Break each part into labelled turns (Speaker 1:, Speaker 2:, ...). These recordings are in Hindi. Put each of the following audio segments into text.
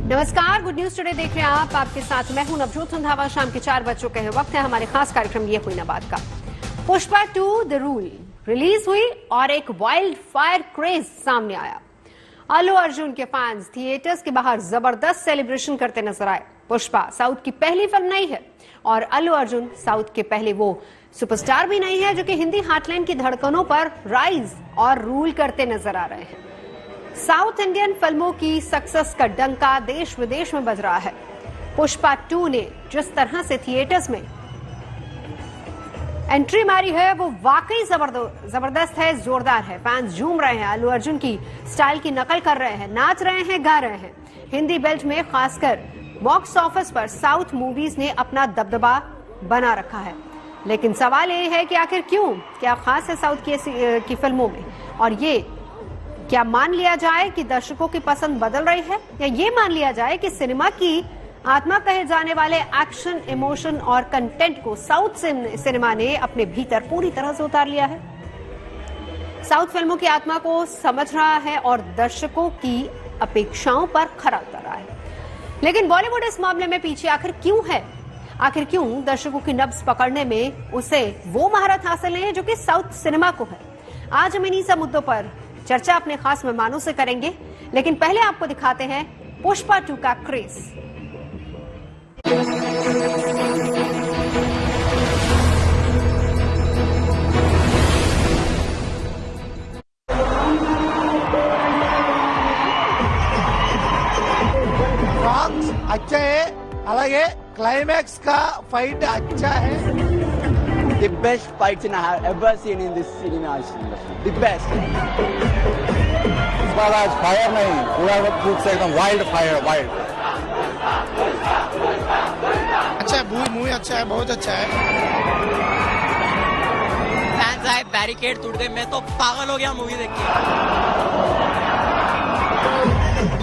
Speaker 1: नमस्कार, गुड न्यूज टुडे देख रहे हैं आप। आपके साथ मैं हूं नवजोत रंधावा। शाम के 4 बज चुके हैं। वक्त है हमारे खास कार्यक्रम ये हुई ना बात का। पुष्पा 2 द रूल रिलीज हुई और एक वाइल्ड फायर क्रेज सामने आया। अल्लू अर्जुन के फैंस थिएटर्स के बाहर जबरदस्त सेलिब्रेशन करते नजर आए। पुष्पा साउथ की पहली फिल्म नहीं है और अल्लू अर्जुन साउथ के पहले वो सुपरस्टार भी नहीं है जो कि हिंदी हार्टलैंड की धड़कनों पर राइज और रूल करते नजर आ रहे हैं। साउथ इंडियन फिल्मों की सक्सेस का डंका देश विदेश में बज रहा है। पुष्पा 2 ने जिस तरह से थिएटर्स में एंट्री मारी है वो वाकई जबरदस्त है, जोरदार है। फैंस झूम रहे हैं, अल्लू अर्जुन की स्टाइल की नकल कर रहे हैं, नाच रहे हैं, गा रहे हैं। हिंदी बेल्ट में खासकर बॉक्स ऑफिस पर साउथ मूवीज ने अपना दबदबा बना रखा है। लेकिन सवाल ये है कि आखिर क्यों, क्या खास है साउथ की फिल्मों में, और ये क्या मान लिया जाए कि दर्शकों की पसंद बदल रही है, या ये मान लिया जाए कि सिनेमा की आत्मा कहे जाने वाले एक्शन, इमोशन और कंटेंट को साउथ सिनेमा ने अपने भीतर पूरी तरह से उतार लिया है। साउथ फिल्मों की आत्मा को समझ रहा है और दर्शकों की अपेक्षाओं पर खरा उतर रहा है। लेकिन बॉलीवुड इस मामले में पीछे आखिर क्यों है? आखिर क्यों दर्शकों की नब्ज पकड़ने में उसे वो महारत हासिल नहीं है जो कि साउथ सिनेमा को है? आज हम इन्हीं सब मुद्दों पर चर्चा अपने खास मेहमानों से करेंगे, लेकिन पहले आपको दिखाते हैं पुष्पा 2 का क्रेज।
Speaker 2: सॉन्ग्स अच्छा है, అలాగే क्लाइमैक्स का फाइट अच्छा है।
Speaker 3: The best fight scene I have ever seen in this cinema industry. The best.
Speaker 4: इस बार आज फायर नहीं, पूरा रूप से एकदम वाइल्ड फायर, वाइल्ड।
Speaker 2: अच्छा है, मूवी अच्छा है, बहुत अच्छा है।
Speaker 5: फैंस आए, बैरिकेड टूट गए, मैं तो पागल हो गया मूवी देख के।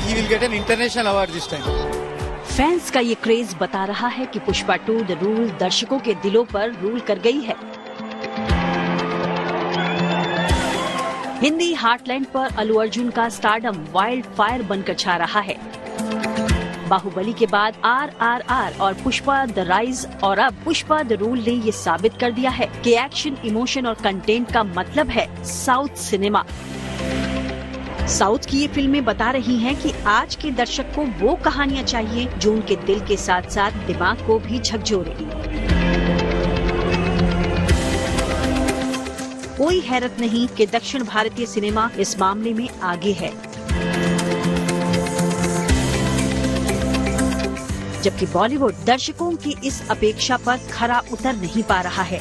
Speaker 2: He will get an international award this time.
Speaker 6: Fans का ये क्रेज बता रहा है कि पुष्पा 2 द रूल दर्शकों के दिलों पर रूल कर गई है। हिंदी हार्टलैंड पर अल्लू अर्जुन का स्टारडम वाइल्ड फायर बनकर छा रहा है। बाहुबली के बाद RRR और पुष्पा द राइज और अब पुष्पा द रूल ने ये साबित कर दिया है कि एक्शन, इमोशन और कंटेंट का मतलब है साउथ सिनेमा। साउथ की ये फिल्में बता रही हैं कि आज के दर्शक को वो कहानियां चाहिए जो उनके दिल के साथ साथ दिमाग को भी झकझोरे। कोई हैरत नहीं कि दक्षिण भारतीय सिनेमा इस मामले में आगे है, जबकि बॉलीवुड दर्शकों की इस अपेक्षा पर खरा उतर नहीं पा रहा है।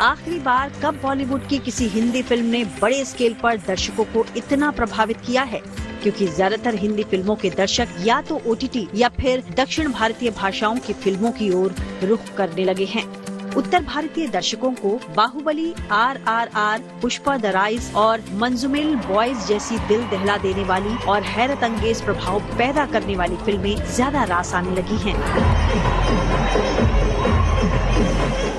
Speaker 6: आखिरी बार कब बॉलीवुड की किसी हिंदी फिल्म ने बड़े स्केल पर दर्शकों को इतना प्रभावित किया है? क्योंकि ज्यादातर हिंदी फिल्मों के दर्शक या तो OTT या फिर दक्षिण भारतीय भाषाओं की फिल्मों की ओर रुख करने लगे हैं। उत्तर भारतीय दर्शकों को Baahubali, RRR, Pushpa the rise और मंजूमेल बॉयज जैसी दिल दहला देने वाली और हैरत अंगेज प्रभाव पैदा करने वाली फिल्में ज्यादा रास आने लगी हैं।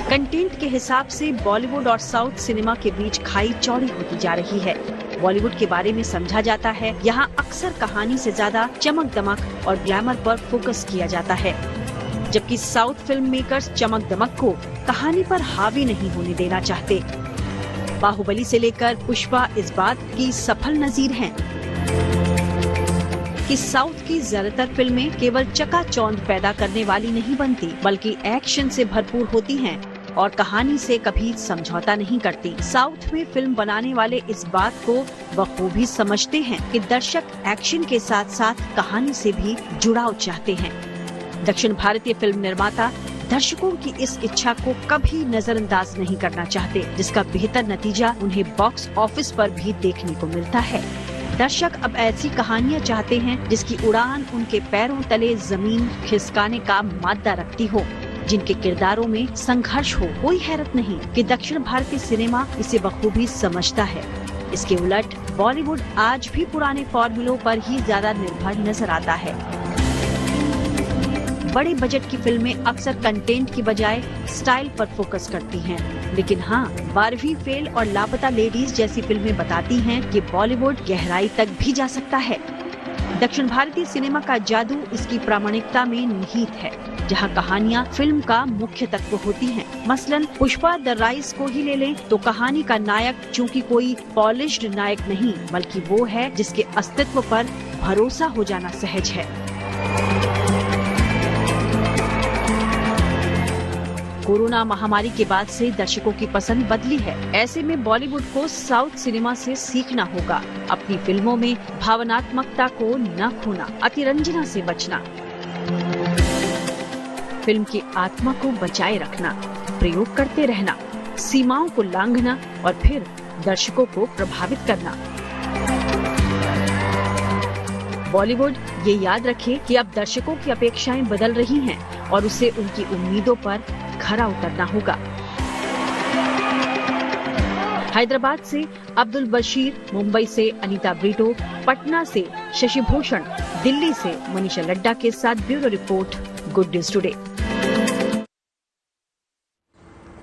Speaker 6: कंटेंट के हिसाब से बॉलीवुड और साउथ सिनेमा के बीच खाई चौड़ी होती जा रही है। बॉलीवुड के बारे में समझा जाता है, यहाँ अक्सर कहानी से ज्यादा चमक दमक और ग्लैमर पर फोकस किया जाता है, जबकि साउथ फिल्म मेकर्स चमक दमक को कहानी पर हावी नहीं होने देना चाहते। बाहुबली से लेकर पुष्पा इस बात की सफल नजीर हैं कि साउथ की ज्यादातर फिल्में केवल चकाचौंध पैदा करने वाली नहीं बनती, बल्कि एक्शन से भरपूर होती हैं और कहानी से कभी समझौता नहीं करती। साउथ में फिल्म बनाने वाले इस बात को बखूबी समझते हैं कि दर्शक एक्शन के साथ साथ कहानी से भी जुड़ाव चाहते हैं। दक्षिण भारतीय फिल्म निर्माता दर्शकों की इस इच्छा को कभी नजरअंदाज नहीं करना चाहते, जिसका बेहतर नतीजा उन्हें बॉक्स ऑफिस पर भी देखने को मिलता है। दर्शक अब ऐसी कहानियां चाहते हैं जिसकी उड़ान उनके पैरों तले जमीन खिसकाने का मादा रखती हो, जिनके किरदारों में संघर्ष हो। कोई हैरत नहीं कि दक्षिण भारतीय सिनेमा इसे बखूबी समझता है। इसके उलट बॉलीवुड आज भी पुराने फॉर्मूलों पर ही ज्यादा निर्भर नजर आता है। बड़े बजट की फिल्में अक्सर कंटेंट की बजाय स्टाइल पर फोकस करती हैं, लेकिन हाँ, 12वीं फेल और लापता लेडीज जैसी फिल्में बताती हैं कि बॉलीवुड गहराई तक भी जा सकता है। दक्षिण भारतीय सिनेमा का जादू इसकी प्रामाणिकता में निहित है, जहां कहानियां फिल्म का मुख्य तत्व होती हैं। मसलन पुष्पा द राइज को ही ले लें तो कहानी का नायक चूंकि कोई पॉलिश्ड नायक नहीं, बल्कि वो है जिसके अस्तित्व पर भरोसा हो जाना सहज है। कोरोना महामारी के बाद से दर्शकों की पसंद बदली है। ऐसे में बॉलीवुड को साउथ सिनेमा से सीखना होगा, अपनी फिल्मों में भावनात्मकता को न खोना, अतिरंजना से बचना, फिल्म की आत्मा को बचाए रखना, प्रयोग करते रहना, सीमाओं को लांघना और फिर दर्शकों को प्रभावित करना। बॉलीवुड ये याद रखे कि अब दर्शकों की अपेक्षाएं बदल रही हैं और उसे उनकी उम्मीदों पर खरा उतरना होगा। हैदराबाद से अब्दुल बशीर, मुंबई से अनीता ब्रिटो, पटना से शशि भूषण, दिल्ली से मनीषा लड्डा के साथ bureau report, good news today.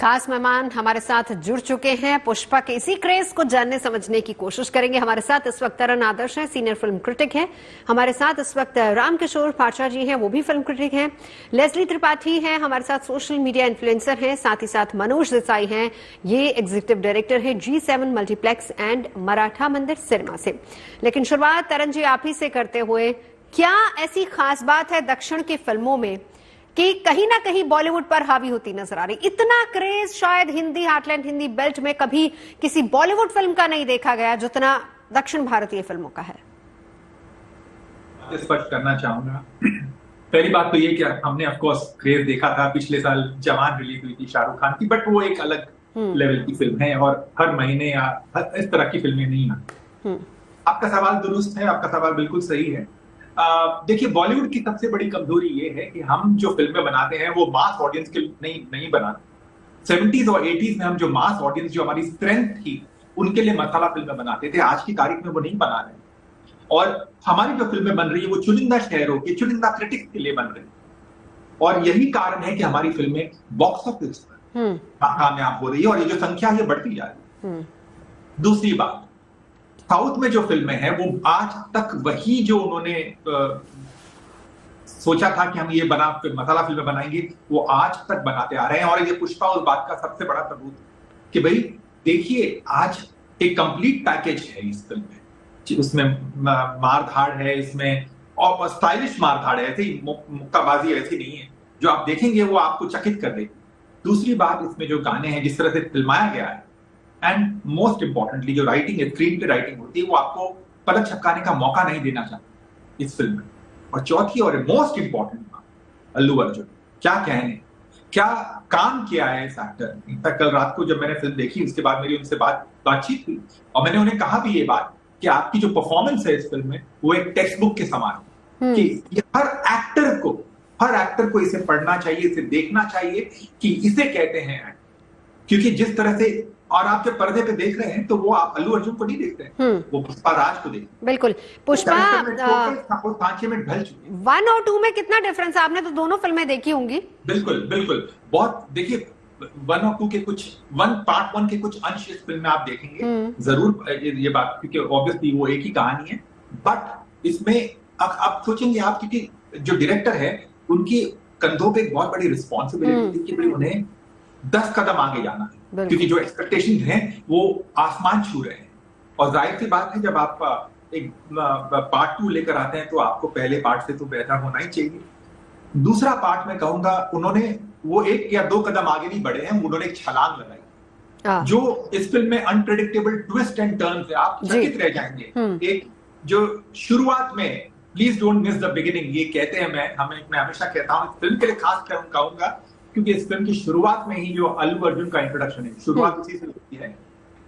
Speaker 1: खास मेहमान हमारे साथ जुड़ चुके हैं। पुष्पा के इसी क्रेज को जानने समझने की कोशिश करेंगे। हमारे साथ इस वक्त तरन आदर्श हैं, सीनियर फिल्म क्रिटिक हैं। हमारे साथ इस वक्त रामकिशोर पाचा जी हैं, वो भी फिल्म क्रिटिक हैं। लेस्ली त्रिपाठी हैं, हमारे साथ सोशल मीडिया इन्फ्लुएंसर हैं। साथ ही साथ मनोज देसाई हैं, ये एग्जीक्यूटिव डायरेक्टर हैं G7 मल्टीप्लेक्स एंड मराठा मंदिर सिनेमा से। लेकिन शुरुआत तरन जी आप ही से करते हुए, क्या ऐसी खास बात है दक्षिण की फिल्मों में कि कहीं ना कहीं बॉलीवुड पर हावी होती नजर आ रही? इतना क्रेज शायद हिंदी हार्टलैंड, हिंदी बेल्ट में कभी किसी बॉलीवुड फिल्म का नहीं देखा गया जितना दक्षिण भारतीय फिल्मों का है।
Speaker 7: स्पष्ट करना चाहूंगा, पहली बात तो ये कि हमने ऑफ कोर्स क्रेज देखा था, पिछले साल जवान रिलीज हुई थी शाहरुख खान की, बट वो एक अलग लेवल की फिल्म है और हर महीने या इस तरह की फिल्में नहीं आती। आपका सवाल दुरुस्त है, आपका सवाल बिल्कुल सही है। देखिए, बॉलीवुड की सबसे बड़ी कमजोरी ये है कि हम जो फिल्में बनाते हैं वो मास ऑडियंस के नहीं बनाते। 70s और 80s में हम जो मास ऑडियंस, जो हमारी स्ट्रेंथ थी, उनके लिए मसाला फिल्में बनाते थे। आज की तारीख में वो नहीं बना रहे और हमारी जो फिल्में बन रही है वो चुनिंदा शहरों के चुनिंदा क्रिटिक्स के लिए बन रही है और यही कारण है कि हमारी फिल्में बॉक्स ऑफिस पर कामयाब हो रही है और ये जो संख्या है बढ़ती जा रही है। दूसरी बात, साउथ में जो फिल्में हैं वो आज तक वही जो उन्होंने सोचा था कि हम ये मसाला फिल्में बनाएंगे, वो आज तक बनाते आ रहे हैं। और ये पुष्पा उस बात का सबसे बड़ा सबूत है कि भाई देखिए, आज एक कंप्लीट पैकेज है इस फिल्म में। उसमें मारधाड़ है, इसमें और स्टाइलिश मारधाड़ है, ऐसी मुक्काबाजी ऐसी नहीं है, जो आप देखेंगे वो आपको चकित कर देगी। दूसरी बात, इसमें जो गाने हैं, जिस तरह से फिल्माया गया है, एंड मोस्ट इंपॉर्टेंटली जो राइटिंग है, स्क्रीन पे राइटिंग होती है, वो आपको पलक झपकाने का मौका नहीं देना चाहता इस फिल्म में। और चौथी और मोस्ट इंपॉर्टेंट बात, अल्लू अर्जुन क्या कहने, क्या काम किया है इस एक्टर ने। इनफैक्ट कल रात को जब मैंने फिल्म देखी, उसके बाद मेरी उनसे बातचीत हुई और मैंने उन्हें कहा भी ये बात कि आपकी जो परफॉर्मेंस है इस फिल्म में वो एक टेक्स्ट बुक के समान है कि हर एक्टर को इसे पढ़ना चाहिए, इसे देखना चाहिए कि इसे कहते हैं। क्योंकि जिस तरह से, और आप जब पर्दे पे देख रहे हैं तो वो आप अल्लू अर्जुन को नहीं देख रहे हैं, वो पुष्पा राज को देख रहे हैं।
Speaker 1: बिल्कुल। पुष्पा
Speaker 7: सांचे में ढल चुके हैं।
Speaker 1: 1 और 2 में कितना डिफरेंस? आपने तो दोनों फिल्में देखी होंगी।
Speaker 7: बिल्कुल बिल्कुल, बहुत। देखिए, 1 और 2 के कुछ पार्ट 1 के कुछ अंश इस फिल्म में आप देखेंगे जरूर, ये बात, क्योंकि ऑब्वियसली वो एक ही कहानी है। बट इसमें आप सोचेंगे आप, क्योंकि जो डायरेक्टर है उनकी कंधों पे एक बहुत बड़ी रिस्पॉन्सिबिलिटी थी कि भाई उन्हें 10 कदम आगे जाना है, क्योंकि जो एक्सपेक्टेशन हैं वो आसमान छू रहे हैं। और जाहिर सी बात है, जब आप एक पार्ट 2 लेकर आते हैं तो आपको पहले पार्ट से तो बेहतर होना ही चाहिए। दूसरा पार्ट मैं कहूंगा, उन्होंने वो 1 या 2 कदम आगे नहीं बढ़े हैं, उन्होंने एक छलांग लगाई जो इस फिल्म में अनप्रेडिक्टेबल ट्विस्ट एंड टर्न्स है, आप चकित रह जाएंगे। एक जो शुरुआत में, please don't miss the beginning, ये कहते हैं, मैं हमेशा कहता हूं, इस फिल्म के लिए खास कहूंगा, क्योंकि इस फिल्म की शुरुआत में ही जो अल्लू अर्जुन का इंट्रोडक्शन है, शुरुआत उसी से होती है।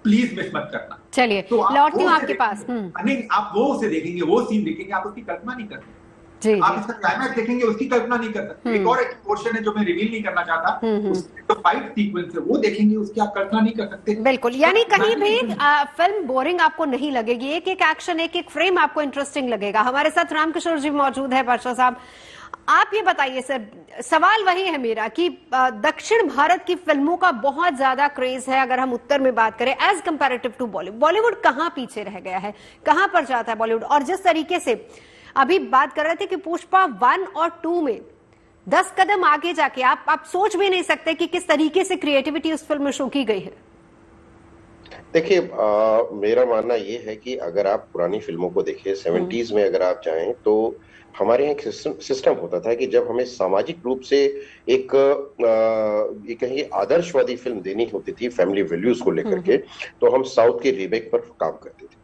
Speaker 7: प्लीज मिस मत करना।
Speaker 1: चलिए,
Speaker 7: तो
Speaker 1: लौटती हूँ आपके पास।
Speaker 7: नहीं, आप वो उसे देखेंगे, वो सीन देखेंगे, आप उसकी कल्पना नहीं कर सकते। आप इसका क्लाइमैक्स देखेंगे, उसकी कल्पना नहीं कर सकते। एक और एक पोर्शन है जो मैं रिवील नहीं करना चाहता, तो फाइट सीक्वेंस है, वो देखेंगे, उसकी आप कल्पना नहीं कर सकते।
Speaker 1: बिल्कुल, यानी कहीं भी फिल्म बोरिंग आपको नहीं लगेगी, एक एक एक्शन, एक एक फ्रेम आपको इंटरेस्टिंग लगेगा। हमारे साथ रामकिशोर जी मौजूद है। पाशा साहब, आप ये बताइए सर, सवाल वही है मेरा कि दक्षिण भारत की फिल्मों का बहुत ज्यादा क्रेज है, अगर हम उत्तर में बात करें as comparative to Bollywood. Bollywood कहां पीछे रह गया है, कहां पर जाता है बॉलीवुड? और जिस तरीके से अभी बात कर रहे थे कि पुष्पा 1 और 2 में 10 कदम आगे जाके आप सोच भी नहीं सकते कि किस तरीके से क्रिएटिविटी उस फिल्म में शो की गई है।
Speaker 8: देखिए, मेरा मानना ये है कि अगर आप पुरानी फिल्मों को देखें, 70s में अगर आप जाएं तो हमारे यहाँ एक सिस्टम होता था कि जब हमें सामाजिक रूप से एक ये कहिए आदर्शवादी फिल्म देनी होती थी फैमिली वैल्यूज को लेकर के, तो हम साउथ के रीमेक पर काम करते थे।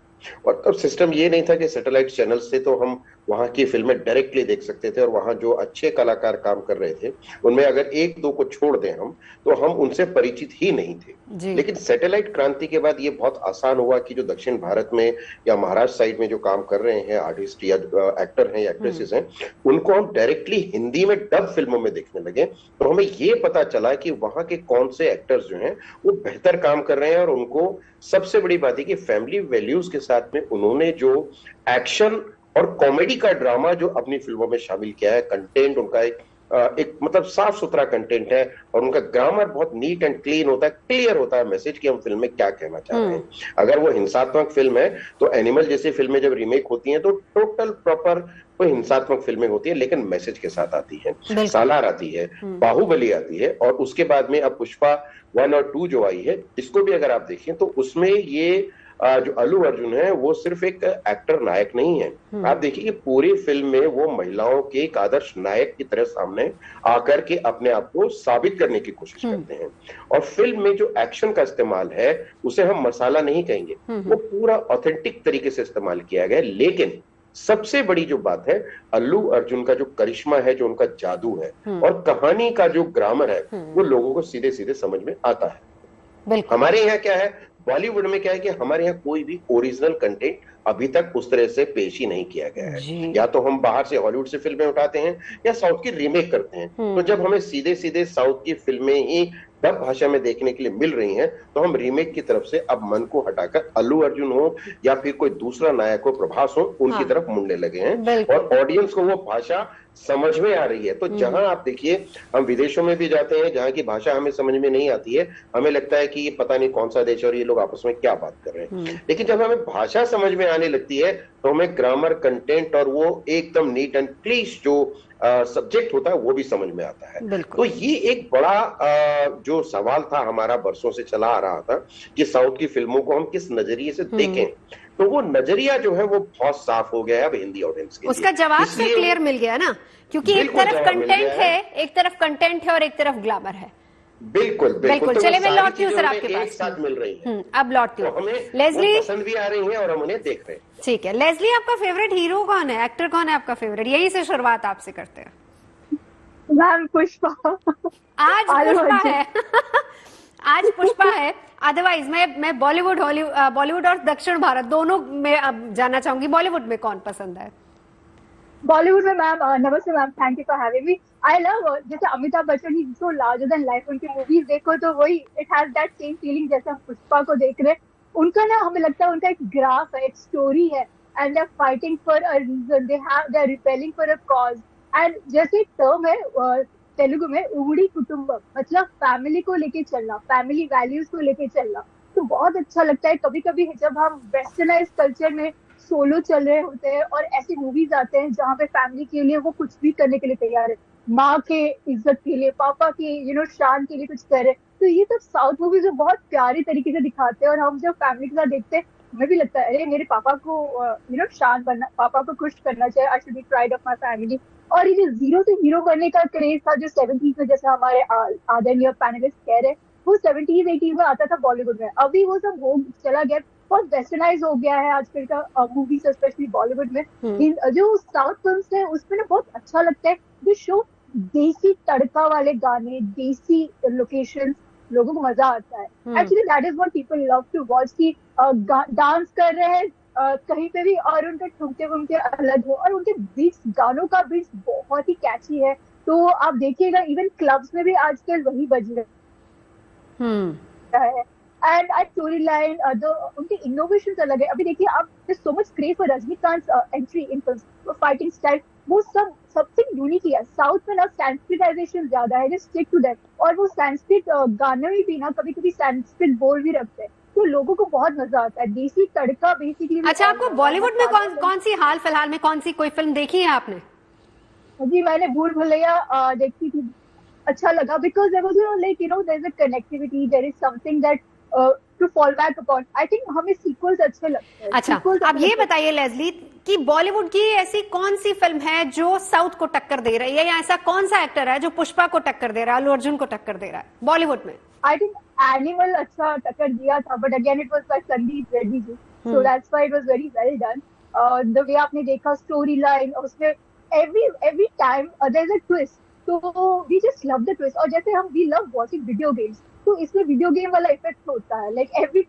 Speaker 8: और तब सिस्टम ये नहीं था कि सैटेलाइट चैनल से तो हम वहां की फिल्में डायरेक्टली देख सकते थे, और वहां जो अच्छे कलाकार काम कर रहे थे उनमें अगर एक दो को छोड़ दें हम, तो हम उनसे परिचित ही नहीं थे। लेकिन सैटेलाइट क्रांति के बाद ये बहुत आसान हुआ कि जो दक्षिण भारत में या महाराष्ट्र साइड में जो काम कर रहे हैं आर्टिस्ट या एक्टर हैं या एक्ट्रेसेस हैं, उनको हम डायरेक्टली हिंदी में डब फिल्मों में देखने लगे। तो हमें ये पता चला कि वहां के कौन से एक्टर्स जो हैं वो बेहतर काम कर रहे हैं, और उनको सबसे बड़ी बात है कि फैमिली वैल्यूज के साथ में उन्होंने जो एक्शन और कॉमेडी का ड्रामा जो अपनी फिल्मों में शामिल किया है, कंटेंट उनका एक मतलब साफ सुथरा कंटेंट है, और उनका ग्रामर बहुत नीट एंड क्लीन होता है, क्लियर होता है मैसेज कि हम फिल्म में क्या कहना चाह रहे हैं। अगर वो हिंसात्मक फिल्म है तो एनिमल जैसी फिल्में जब रीमेक होती हैं तो टोटल प्रॉपर वो हिंसात्मक फिल्में होती है, लेकिन मैसेज के साथ आती है। सालार आती है, बाहुबली आती है, और उसके बाद में अब पुष्पा 1 और 2 जो आई है, इसको भी अगर आप देखें तो उसमें ये जो अल्लू अर्जुन है वो सिर्फ एक एक्टर नायक नहीं है। आप देखिए कि पूरी फिल्म में वो महिलाओं के एक आदर्श नायक की तरह सामने आकर के अपने आप को साबित करने की कोशिश करते हैं। और फिल्म में जो एक्शन का इस्तेमाल है उसे हम मसाला नहीं कहेंगे, वो पूरा ऑथेंटिक तरीके से इस्तेमाल किया गया। लेकिन सबसे बड़ी जो बात है, अल्लू अर्जुन का जो करिश्मा है, जो उनका जादू है, और कहानी का जो ग्रामर है, वो लोगों को सीधे सीधे समझ में आता है। हमारे यहाँ क्या है, बॉलीवुड में क्या है कि हमारे यहाँ कोई भी ओरिजिनल कंटेंट अभी तक उस तरह से पेश ही नहीं किया गया है। या तो हम बाहर से हॉलीवुड से फिल्में उठाते हैं या साउथ की रीमेक करते हैं। तो जब हमें सीधे सीधे साउथ की फिल्में ही डब भाषा में देखने के लिए मिल रही हैं, तो हम रीमेक की तरफ से अब मन को हटाकर अल्लू अर्जुन हो या फिर कोई दूसरा नायक हो, प्रभास हो, उनकी तरफ मुड़ने लगे हैं, और ऑडियंस को वो भाषा समझ में आ रही है। तो जहां आप देखिए, हम विदेशों में भी जाते हैं जहां की भाषा हमें समझ में नहीं आती है, हमें लगता है कि ये पता नहीं कौन सा देश और ये लोग आपस में क्या बात कर रहे हैं। लेकिन जब हमें भाषा समझ में आने लगती है तो हमें ग्रामर, कंटेंट और वो एकदम नीट एंड क्लीश जो सब्जेक्ट होता है वो भी समझ में आता है। तो ये एक बड़ा जो सवाल था हमारा, बरसों से चला आ रहा था कि साउथ की फिल्मों को हम किस नजरिए से देखें, तो वो नजरिया जो है वो बहुत साफ हो गया है अब हिंदी ऑडियंस के लिए।
Speaker 1: उसका जवाब तो क्लियर मिल गया ना, क्योंकि एक तरफ कंटेंट है, एक तरफ कंटेंट है और एक तरफ ग्लैमर है।
Speaker 8: बिल्कुल
Speaker 1: बिल्कुल। चलिए मैं लौटती हूँ सर आपके पास,
Speaker 8: एक साथ मिल रही है।
Speaker 1: अब लौटती हूँ।
Speaker 8: लेस्ली पसंद भी आ रही है और हम उन्हें देख रहे हैं।
Speaker 1: ठीक है, लेस्ली आपका फेवरेट हीरो कौन है, एक्टर कौन है आपका फेवरेट? यही से शुरुआत आपसे करते हैं।
Speaker 9: मैम पुष्पा।
Speaker 1: आज पुष्पा है। आज पुष्पा है। अदरवाइज मैं बॉलीवुड और दक्षिण भारत दोनों में अब जानना चाहूंगी, बॉलीवुड में कौन पसंद है?
Speaker 9: बॉलीवुड में मैम, नमस्ते ma'am, thank you for having me. I love, जैसे अमिताभ बच्चन ही सो लार्जर देन लाइफ, उनकी मूवीज देखो तो वही it has that same feeling जैसे हम पुष्पा को देख रहे हैं। उनका ना हमें लगता है उनका एक ग्राफ है, एक स्टोरी है, and they are fighting for a reason, they are repelling for a cause. And जैसे टर्म है तेलुगु में उगड़ी कुटुंबम, मतलब फैमिली को लेके चलना, फैमिली वैल्यूज को लेके चलना, तो बहुत अच्छा लगता है। कभी कभी जब हम वेस्टर्नाइज कल्चर में सोलो चल रहे होते हैं और ऐसी मूवीज आते हैं जहाँ पे फैमिली के लिए वो कुछ भी करने के लिए तैयार है, माँ के इज्जत के लिए, पापा के शान के लिए कुछ कर रहे, तो ये सब साउथ मूवीज जो बहुत प्यारी तरीके से दिखाते हैं। और हम जब फैमिली के साथ देखते हैं हमें भी लगता है अरे मेरे पापा को शान बनना, पापा को खुश करना चाहिए, I should be pride of my family. और ये जो जीरो से हीरो करने का क्रेज था जो 70s में, जैसे हमारे आदरणीय पैनलिस्ट कह रहे, वो 70s 80s में आता था बॉलीवुड में, अभी वो सब हो चला गया, बहुत वेस्टर्नाइज हो गया है आजकल का मूवीज, स्पेशली बॉलीवुड में। जो साउथ फिल्म्स है उसमें ना बहुत अच्छा लगता है, जो शो देसी तड़का वाले गाने, देसी लोकेशंस, लोगों को मजा आता है। Actually that is what people love to watch, की डांस कर रहे हैं कहीं पे भी और उनके ठुमके वुमके अलग हो, और उनके बीट्स, गानों का बीट्स बहुत ही कैची है। तो आप देखिएगा इवन क्लब्स में भी आजकल वही बज रहा है। एंड स्टोरी लाइन, जो उनके इनोवेशन अलग है। अभी देखिए आप, so much craze for Rajinikanth entry in film, fighting style, वो सब समथिंग यूनिक है। साउथ में ना संस्कृताइजेशन ज्यादा है, जस्ट स्टिक टू दैट। और वो संस्कृत गाने में भी ना कभी कभी संस्कृत बोल भी रखते हैं, तो लोगों को बहुत मजा आता है। देसी तड़का बेसिकली।
Speaker 1: अच्छा, आपको बॉलीवुड में कौन सी हाल फिलहाल में कौन सी कोई फिल्म देखी है आपने?
Speaker 9: जी मैंने भूल भुलैया देखी थी, अच्छा लगा, because there was like there is a connectivity, there is something that to fall back upon. I think हमें सीक्वल्स अच्छे लगते हैं।
Speaker 1: अच्छा, अब ये बताइए लेस्ली कि बॉलीवुड की ऐसी कौन सी फिल्म है जो साउथ को टक्कर दे रही है, या ऐसा कौन सा एक्टर है जो पुष्पा को टक्कर दे रहा है, अल्लू अर्जुन को टक्कर दे रहा है बॉलीवुड में?
Speaker 9: आई थिंक एनिमल अच्छा टक्कर दिया था, but again it was by Sandeep Reddy ji, so that's why it was very well done. The way आपने देखा स्टोरी लाइन, उसमें every time there's a twist, तो we just love the twist। और जैसे हम we love watching video games, तो इसमें वीडियो गेम वाला इफेक्ट होता है, like every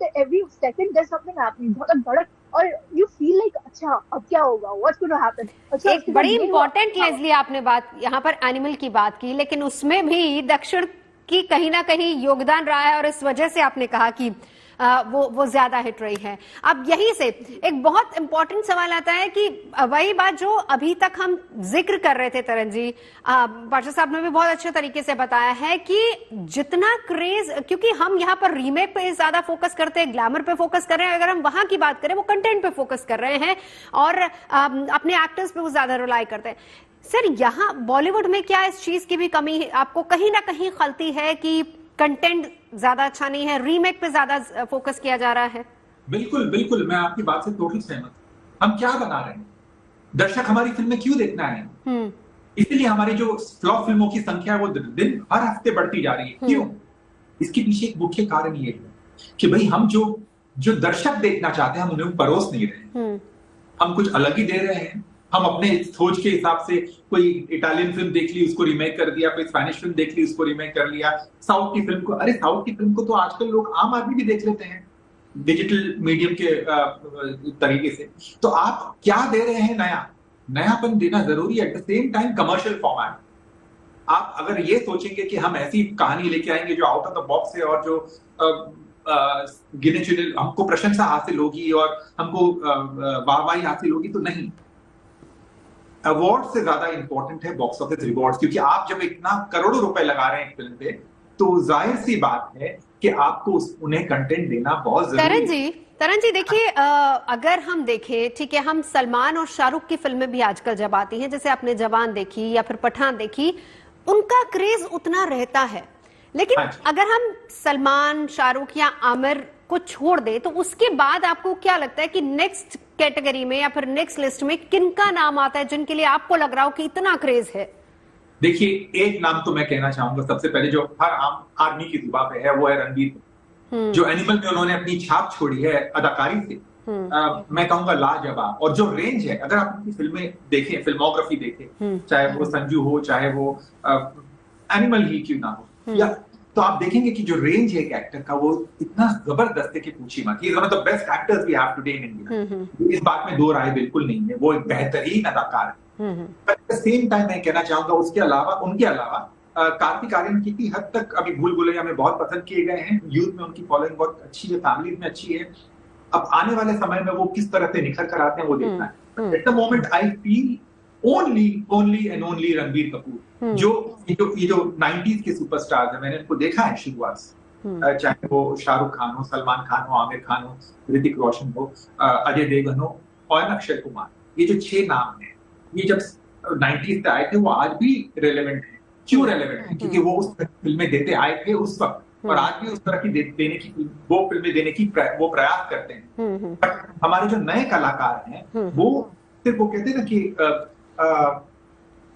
Speaker 9: second there's something happening, धड़क धड़क, और you feel like अच्छा अब क्या होगा, what's going to happen। अच्छा,
Speaker 1: एक बड़ी इंपॉर्टेंट लेस्ली आपने बात यहाँ पर एनिमल की बात की, लेकिन उसमें भी दक्षिण की कहीं ना कहीं योगदान रहा है, और इस वजह से आपने कहा कि वो ज्यादा हिट रही है। अब यहीं से एक बहुत इंपॉर्टेंट सवाल आता है कि वही बात जो अभी तक हम जिक्र कर रहे थे, तरन जी, पार्षद साहब ने भी बहुत अच्छे तरीके से बताया है कि जितना क्रेज, क्योंकि हम यहाँ पर रीमेक पे ज्यादा फोकस करते हैं, ग्लैमर पे फोकस कर रहे हैं, अगर हम वहां की बात करें वो कंटेंट पे फोकस कर रहे हैं और अपने एक्टर्स पे वो ज्यादा रिलाई करते हैं। सर, यहाँ बॉलीवुड में क्या इस चीज की भी कमी आपको कहीं ना कहीं खलती है कि कंटेंट ज्यादा अच्छा नहीं है, रीमेक पे ज्यादा फोकस किया जा रहा है?
Speaker 7: बिल्कुल बिल्कुल, मैं आपकी बात से टोटली सहमत हूं। हम क्या बना रहे हैं, दर्शक हमारी फिल्में क्यों देखना है? इसीलिए हमारी जो फ्लॉप फिल्मों की संख्या है वो दिन हर हफ्ते बढ़ती जा रही है। क्यों? इसके पीछे एक मुख्य कारण ये है कि भाई हम जो दर्शक देखना चाहते हैं हम उन्हें परोस नहीं रहे, हम कुछ अलग ही दे रहे हैं। हम अपने सोच के हिसाब से कोई इटालियन फिल्म देख ली उसको रीमेक कर दिया, कोई स्पेनिश फिल्म देख ली उसको रीमेक कर लिया, साउथ की फिल्म को, अरे साउथ की फिल्म को तो आजकल लोग आम आदमी भी देख लेते हैं डिजिटल मीडियम के तरीके से। तो आप क्या दे रहे हैं? नयापन देना जरूरी है, at the same time commercial format. आप अगर ये सोचेंगे कि हम ऐसी कहानी लेके आएंगे जो आउट ऑफ द बॉक्स है और जो गिने चुने हमको प्रशंसा हासिल होगी और हमको वाहवाही हासिल होगी, तो नहीं। अवार्ड से ज्यादा इंपॉर्टेंट है बॉक्स ऑफिस रिवॉर्ड्स, क्योंकि आप जब इतना करोड़ों रुपए लगा रहे हैं फिल्म पे, तो जाहिर सी बात है कि आपको उन्हें कंटेंट देना बहुत जरूरी है।
Speaker 1: तरन जी देखिए, अगर हम देखें, ठीक है, हम सलमान और शाहरुख की फिल्में भी आजकल जब आती हैं, जैसे आपने जवान देखी या फिर पठान देखी, उनका क्रेज उतना रहता है। लेकिन अगर हम सलमान, शाहरुख या आमिर को छोड़ दे, तो उसके बाद आपको क्या लगता है कि नेक्स्ट कैटेगरी में या फिर नेक्स्ट लिस्ट में किनका नाम आता है जिनके लिए आपको लग रहा हो कि इतना क्रेज है?
Speaker 7: देखिए, एक नाम तो मैं कहना चाहूंगा सबसे पहले, जो हर आम आदमी की जुबान पे है, वो है रणबीर। जो एनिमल में उन्होंने अपनी छाप छोड़ी है अदाकारी से, मैं कहूंगा लाजवाब। और जो रेंज है, अगर आप उनकी फिल्में देखें, फिल्मोग्राफी देखें, चाहे वो संजू हो, चाहे वो एनिमल ही क्यों ना हो, या तो आप देखेंगे कि जो रेंज है एक एक्टर का, वो इतना जबरदस्त है कि पूछिए मत। He is one of the best actors we have today in India. इस बात में दो राय बिल्कुल नहीं है, वो एक बेहतरीन अदाकार है। एट द सेम टाइम मैं कहना चाहूंगा उनके अलावा कार्तिक आर्यन कितनी हद तक अभी भूल भुलैया में बहुत पसंद किए गए हैं, यूथ में उनकी फॉलोइंग बहुत अच्छी है, फैमिली में अच्छी है। अब आने वाले समय में वो किस तरह से निखर कर आते हैं वो देखना है। At the moment I feel only and only Ranbir Kapoor, जो 90s के सुपरस्टार्स हैं, मैंने उनको देखा है शुरुआत से, चाहे वो शाहरुख खान हो, सलमान खान हो, आमिर खान हो, ऋतिक रोशन हो, अजय देवगन हो और अक्षय कुमार। ये जो 6 नाम हैं, ये जब 90s से आए थे, वो आज भी रेलेवेंट है। क्यों रेलेवेंट है? क्योंकि वो उस फिल्में देते आए थे उस वक्त, और आज भी उस तरह की देने की वो फिल्में देने की वो प्रयास करते हैं। बट हमारे जो नए कलाकार हैं, वो सिर्फ वो कहते हैं ना कि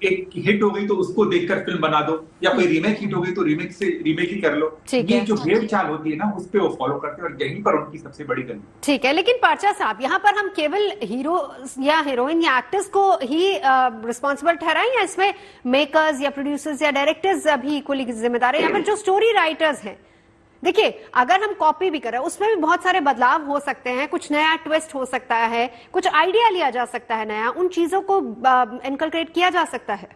Speaker 7: एक हिट हो गई तो उसको देखकर फिल्म बना दो, या कोई रीमेक हिट हो गई तो रीमेक ही कर लो। ये जो वेव चाल होती है ना, उस पे वो फॉलो करते हैं, और यहीं पर उनकी सबसे बड़ी गलती।
Speaker 1: ठीक है, लेकिन पार्चा साहब, यहाँ पर हम केवल हीरो या हीरोइन या एक्टर्स को ही रिस्पॉन्सिबल ठहराएं, या इसमें मेकर्स या प्रोड्यूसर्स या डायरेक्टर्स भी इक्वली जिम्मेदार है? यहाँ पर जो स्टोरी राइटर्स हैं, देखिए, अगर हम कॉपी भी कर रहे हैं, उसमें भी बहुत सारे बदलाव हो सकते हैं, कुछ नया ट्विस्ट हो सकता है, कुछ आइडिया लिया जा सकता है नया, उन चीजों को इनकलकेट किया जा सकता है।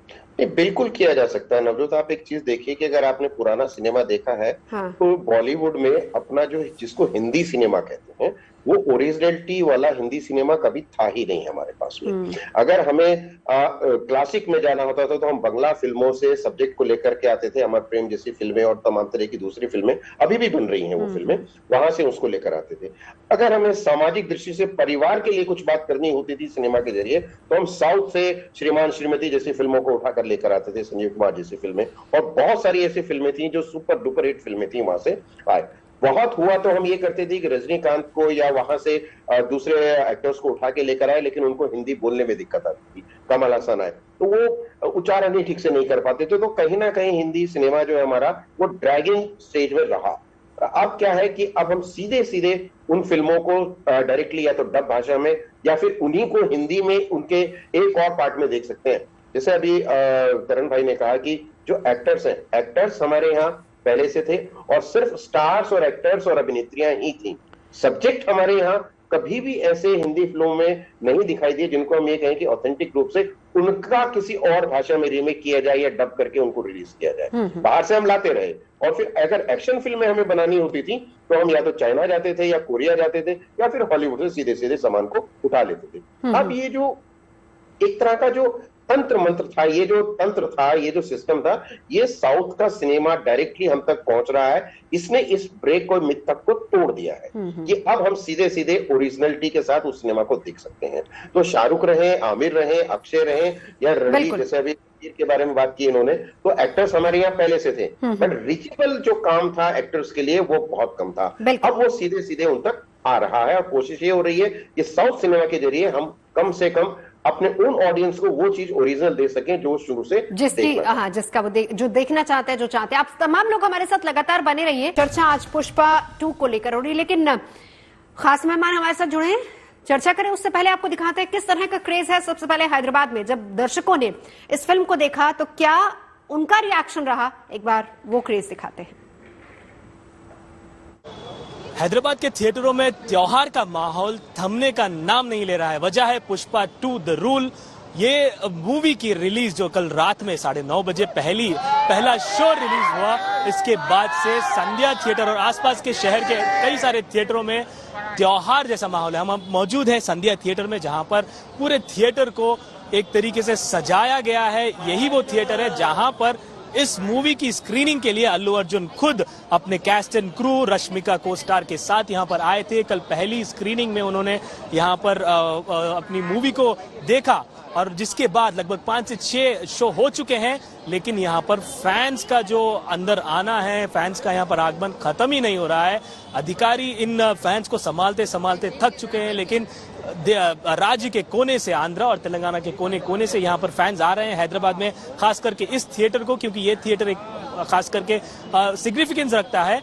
Speaker 8: नहीं, बिल्कुल किया जा सकता है नवजोत। आप एक चीज देखिए कि अगर आपने पुराना सिनेमा देखा है, तो बॉलीवुड में अपना जो जिसको हिंदी सिनेमा कहते हैं, वो ओरिजिनलिटी वाला हिंदी सिनेमा कभी था ही नहीं हमारे पास में। अगर हमें क्लासिक में जाना होता था तो हम बंगला फिल्मों से सब्जेक्ट को लेकर के आते थे, अमर प्रेम जैसी फिल्में और तमाम तरह की दूसरी फिल्में अभी भी बन रही हैं वो फिल्में, वहां से उसको लेकर आते थे। अगर हमें सामाजिक दृष्टि से परिवार के लिए कुछ बात करनी होती थी सिनेमा के जरिए तो हम साउथ से श्रीमान श्रीमती जैसी फिल्मों को उठाकर लेकर आते थे, संजीव कुमार जैसी फिल्में, और बहुत सारी ऐसी फिल्में थी जो सुपर डुपर हिट फिल्में थी वहां से आए। बहुत हुआ तो हम ये करते थे कि रजनीकांत को या वहां से दूसरे एक्टर्स को उठा के लेकर आए, लेकिन उनको हिंदी बोलने में दिक्कत आती थी। कमल हसन आए तो वो उच्चारण ही ठीक से नहीं कर पाते थे, तो कहीं ना कहीं हिंदी सिनेमा जो है हमारा वो ड्रैगिंग स्टेज में रहा। अब क्या है कि अब हम सीधे सीधे उन फिल्मों को डायरेक्टली या तो डब भाषा में या फिर उन्हीं को हिंदी में उनके एक और पार्ट में देख सकते हैं। जैसे अभी करण भाई ने कहा कि जो एक्टर्स हैं, एक्टर्स हमारे यहाँ पहले से थे और सिर्फ स्टार्स और एक्टर्स और अभिनेत्रियां ही थी। सब्जेक्ट हमारे यहाँ कभी भी ऐसे हिंदी फिल्मों में नहीं दिखाई दिए जिनको हम ये कहें कि ऑथेंटिक रूप से उनका किसी और भाषा में रीमेक किया जाए या डब करके उनको रिलीज किया जाए। बाहर से हम लाते रहे, और फिर अगर एक्शन फिल्में हमें बनानी होती थी तो हम या तो चाइना जाते थे या कोरिया जाते थे या फिर हॉलीवुड से सीधे सीधे सामान को उठा लेते थे। अब ये जो एक तरह का जो तंत्र मंत्र था, ये जो तंत्र था, ये जो सिस्टम था, ये साउथ का सिनेमा डायरेक्टली हम तक पहुंच रहा है। इसने इस ब्रेक और मिथ तक को तोड़ दिया है कि अब हम सीधे सीधे ओरिजिनलिटी के साथ उस सिनेमा को देख सकते हैं। तो शाहरुख रहे, आमिर रहे, अक्षय रहे या रणवीर, जैसे अभी के बारे में बात की इन्होंने, तो एक्टर्स हमारे यहाँ पहले से थे, बट रीचेबल जो काम था एक्टर्स के लिए वो बहुत कम था। अब वो सीधे सीधे उन तक आ रहा है और कोशिश ये हो रही है कि साउथ सिनेमा के जरिए हम कम से कम अपने उन ऑडियंस को वो चीज ओरिजिनल दे सकें जो शुरू से
Speaker 1: जिसका वो जो देखना चाहते हैं, जो चाहते हैं। आप तमाम लोग हमारे साथ लगातार बने रहिए। चर्चा आज पुष्पा 2 को लेकर हो रही है, लेकिन खास मेहमान हमारे साथ जुड़े हैं। चर्चा करें उससे पहले आपको दिखाते हैं किस तरह का क्रेज है। सबसे पहले हैदराबाद में जब दर्शकों ने इस फिल्म को देखा तो क्या उनका रिएक्शन रहा, एक बार वो क्रेज दिखाते हैं।
Speaker 10: हैदराबाद के थिएटरों में त्योहार का माहौल थमने का नाम नहीं ले रहा है। वजह है पुष्पा 2 द रूल। ये मूवी की रिलीज जो कल रात में 9:30 बजे पहला शो रिलीज हुआ, इसके बाद से संध्या थिएटर और आसपास के शहर के कई सारे थिएटरों में त्योहार जैसा माहौल है। हम मौजूद हैं संध्या थिएटर में, जहां पर पूरे थिएटर को एक तरीके से सजाया गया है। यही वो थिएटर है जहां पर इस मूवी की स्क्रीनिंग के लिए अल्लू अर्जुन खुद अपने cast and crew Rashmika co-star के साथ यहां पर आए थे। कल पहली स्क्रीनिंग में उन्होंने यहां पर अपनी मूवी को देखा और जिसके बाद लगभग 5 से 6 शो हो चुके हैं, लेकिन यहाँ पर फैंस का जो अंदर आना है, फैंस का यहाँ पर आगमन खत्म ही नहीं हो रहा है। अधिकारी इन फैंस को संभालते संभालते थक चुके हैं, लेकिन राज्य के कोने से, आंध्रा और तेलंगाना के कोने कोने से यहाँ पर फैंस आ रहे हैं हैदराबाद में, खास करके इस थिएटर को, क्योंकि ये थिएटर एक खास करके सिग्निफिकेंस रखता है